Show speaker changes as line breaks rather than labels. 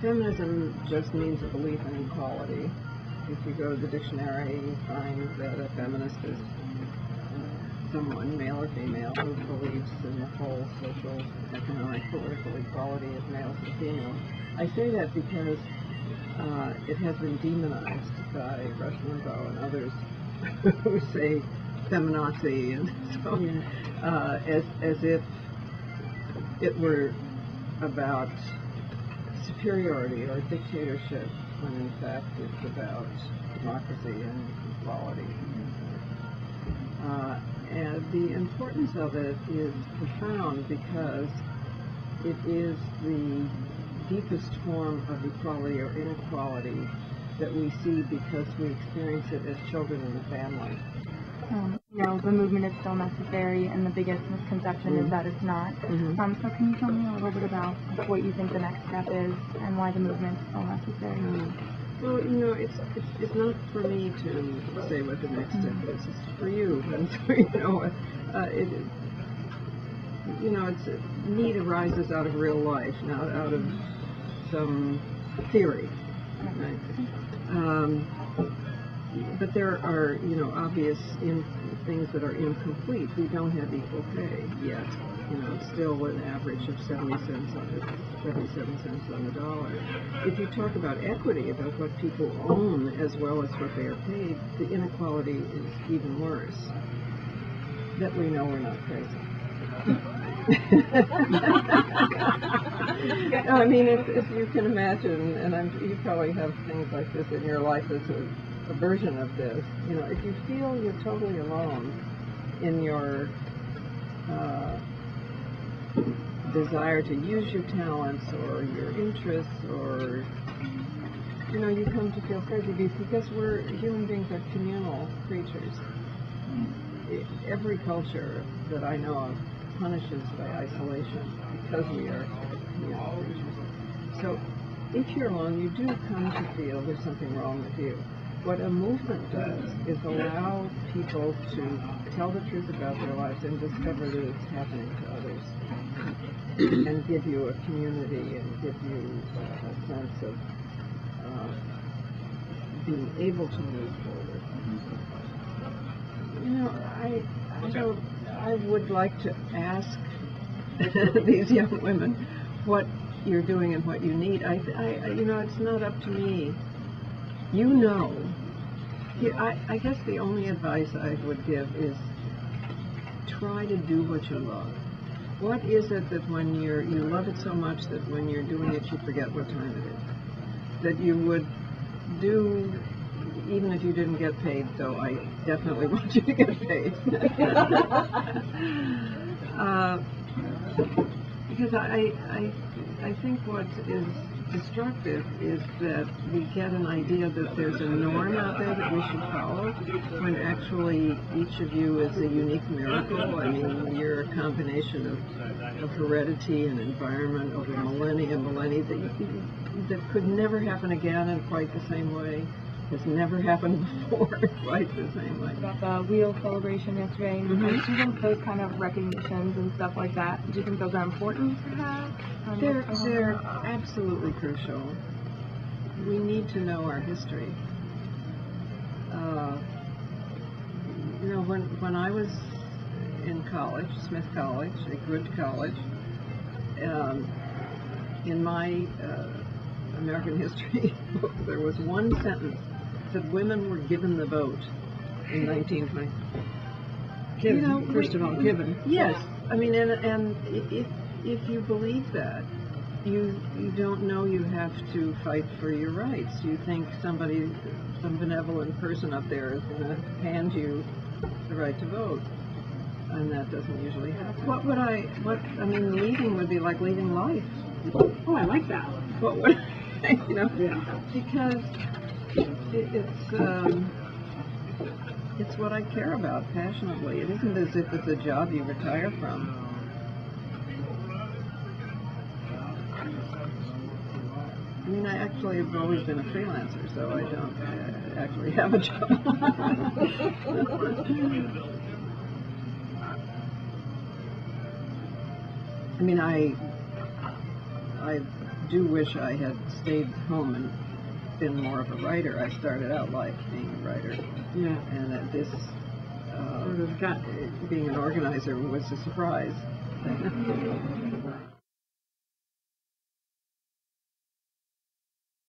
Feminism just means a belief in equality. If you go to the dictionary, you find that a feminist is someone, male or female, who believes in the full social, economic, political equality of males and females. I say that because it has been demonized by Rush Limbaugh and others who say feminazi, and so as if it were about superiority or dictatorship, when in fact it's about democracy and equality. And the importance of it is profound because it is the deepest form of equality or inequality that we see because we experience it as children in the family.
The movement is still necessary, and the biggest misconception is that it's not. So can you tell me a little bit about what you think the next step is and why the movement is still necessary?
Well, it's not for me to say what the next step is. It's for you. And so, it's need arises out of real life, not out of some theory. Right? But there are, obvious things that are incomplete. We don't have equal pay yet. It's still an average of 77 cents on the dollar. If you talk about equity, about what people own as well as what they are paid, the inequality is even worse. That we know we're not crazy. I mean, if you can imagine, and you probably have things like this in your life as a version of this, if you feel you're totally alone in your desire to use your talents or your interests, or you come to feel crazy because human beings are communal creatures. Every culture that I know of punishes by isolation because we are communal creatures. So if you're alone, you do come to feel there's something wrong with you. What a movement does is allow people to tell the truth about their lives and discover that it's happening to others, and give you a community and give you a sense of being able to move forward. I would like to ask these young women what you're doing and what you need. It's not up to me. I guess the only advice I would give is try to do what you love. What is it that when you love it so much that when you're doing it you forget what time it is? That you would do even if you didn't get paid, though I definitely want you to get paid. Because I think what is destructive is that we get an idea that there's a norm out there that we should follow, when actually each of you is a unique miracle. I mean, you're a combination of heredity and environment over millennia that could never happen again in quite the same way. Has never happened before quite the same way.
About the wheel celebration yesterday, do you think those kind of recognitions and stuff like that, do you think those are important to have?
They're absolutely crucial. We need to know our history. When I was in college, Smith College, a good college, in my American history book, there was one sentence that women were given the vote in 1920.
Given, first of all, given.
Yes, I mean, and if you believe that, you don't know you have to fight for your rights. You think some benevolent person up there is going to hand you the right to vote, and that doesn't usually happen. Leaving would be like leaving life.
Oh, I like that.
What would
Yeah.
Because it's what I care about passionately. It isn't as if it's a job you retire from. I mean, I actually have always been a freelancer, so I don't actually have a job. I mean, I've do wish I had stayed home and been more of a writer. I started out life being a writer,
Yeah.
and that this
Sort of got
being an organizer was a surprise.